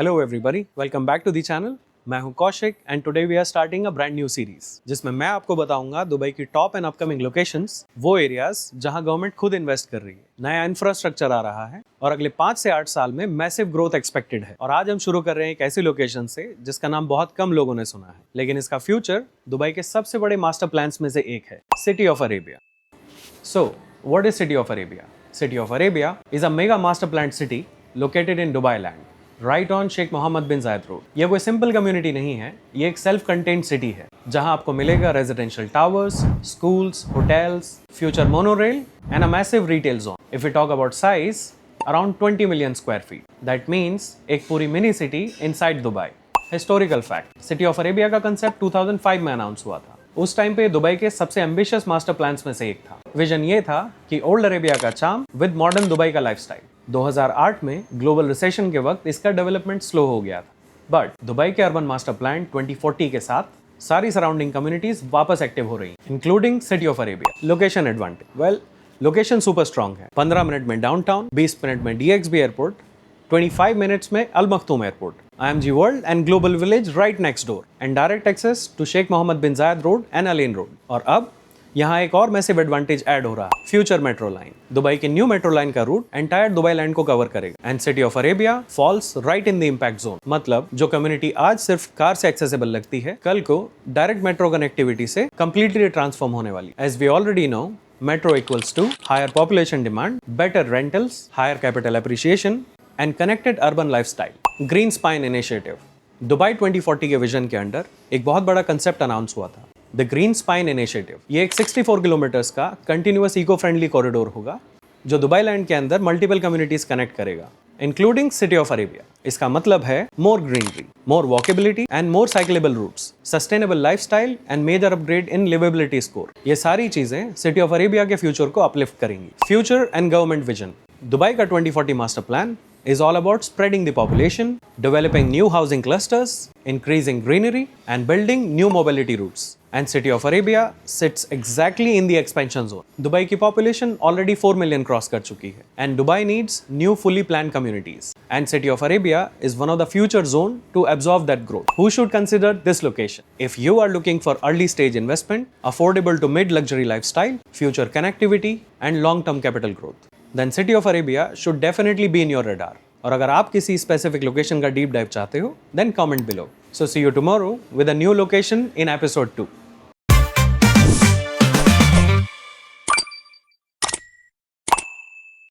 Hello everybody, welcome back to the channel. मैं हूं Kaushik and today we are starting a brand new series जिसमें मैं आपको बताऊंगा दुबई की टॉप एंड अपकमिंग लोकेशंस, वो एरियाज जहां गवर्नमेंट खुद इन्वेस्ट कर रही है, नया इंफ्रास्ट्रक्चर आ रहा है और अगले 5 से 8 साल में मैसिव ग्रोथ एक्सपेक्टेड है। और आज हम शुरू कर रहे हैं एक ऐसी लोकेशन से जिसका नाम बहुत कम लोगों ने सुना है, लेकिन इसका फ्यूचर दुबई के सबसे बड़े मास्टर प्लान्स में से एक है, city of Arabia. So, what is City of Arabia? City of Arabia is a mega master planned city located in Dubai land, right on Sheikh Mohammed bin Zayed Road. ये कोई simple community नहीं है, ये एक self contained city है जहां आपको मिलेगा residential towers, schools, hotels, future monorail and a massive retail zone. If we talk about size, around 20 million square feet. That means एक पूरी mini city inside Dubai. Historical fact, City of Arabia का concept 2005 में announce हुआ था। उस time पे Dubai के सबसे एम्बिशियस मास्टर प्लान्स में से एक था। विजन ये था कि ओल्ड अरेबिया का चार्म विद मॉडर्न दुबई का लाइफस्टाइल। 2008 में ग्लोबल रिसेशन के वक्त इसका डेवलपमेंट स्लो हो गया था, बट दुबई के अर्बन मास्टर प्लान 2040 के साथ सारी सराउंडिंग कम्युनिटीज वापस एक्टिव हो रही हैं, including city of Arabia. Location advantage, well location super strong है। 15 मिनट में डाउनटाउन, 20 मिनट में DXB एयरपोर्ट, 25 मिनट्स में Al Maktoum airport, IMG world and global village right next door and direct access to Sheikh Mohammed bin Zayed road and अलेन road. और अब यहाँ एक और massive advantage add हो रहा है, फ्यूचर मेट्रो लाइन। दुबई के न्यू मेट्रो लाइन का रूट एंटायर दुबई लैंड को कवर करेगा and City of Arabia falls right in the impact zone. मतलब जो कम्युनिटी आज सिर्फ कार से एक्सेसिबल लगती है, कल को डायरेक्ट मेट्रो कनेक्टिविटी से कंप्लीटली ट्रांसफॉर्म होने वाली। As we already know, metro equals to higher population demand, better rentals, higher capital appreciation and connected urban lifestyle. Green Spine Initiative, Dubai 2040 के विजन के अंडर एक बहुत बड़ा कंसेप्ट अनाउंस हुआ था, द ग्रीन स्पाइन इनिशिएटिव। ये एक 64 kilometres का कंटिन्यूअस इको फ्रेंडली कॉरिडोर होगा जो दुबई लैंड के अंदर मल्टीपल कम्युनिटीज कनेक्ट करेगा, इंक्लूडिंग सिटी ऑफ अरेबिया। इसका मतलब है more greenery, more walkability and more cyclable routes, sustainable lifestyle and major upgrade in liveability score. ये सारी चीजें सिटी ऑफ अरेबिया के फ्यूचर को अपलिफ्ट करेंगी। Future and government vision, Dubai का 2040 master plan is all about spreading the population, developing new housing clusters, increasing greenery and building new mobility routes. And City of Arabia sits exactly in the expansion zone. Dubai की population already 4 million cross कर चुकी है and Dubai needs new fully planned communities. And City of Arabia is one of the future zone to absorb that growth. Who should consider this location? If you are looking for early stage investment, affordable to mid luxury lifestyle, future connectivity and long term capital growth, then City of Arabia should definitely be in your radar. और अगर आप किसी specific location का deep dive चाहते हो, then comment below. So see you tomorrow with a new location in episode 2.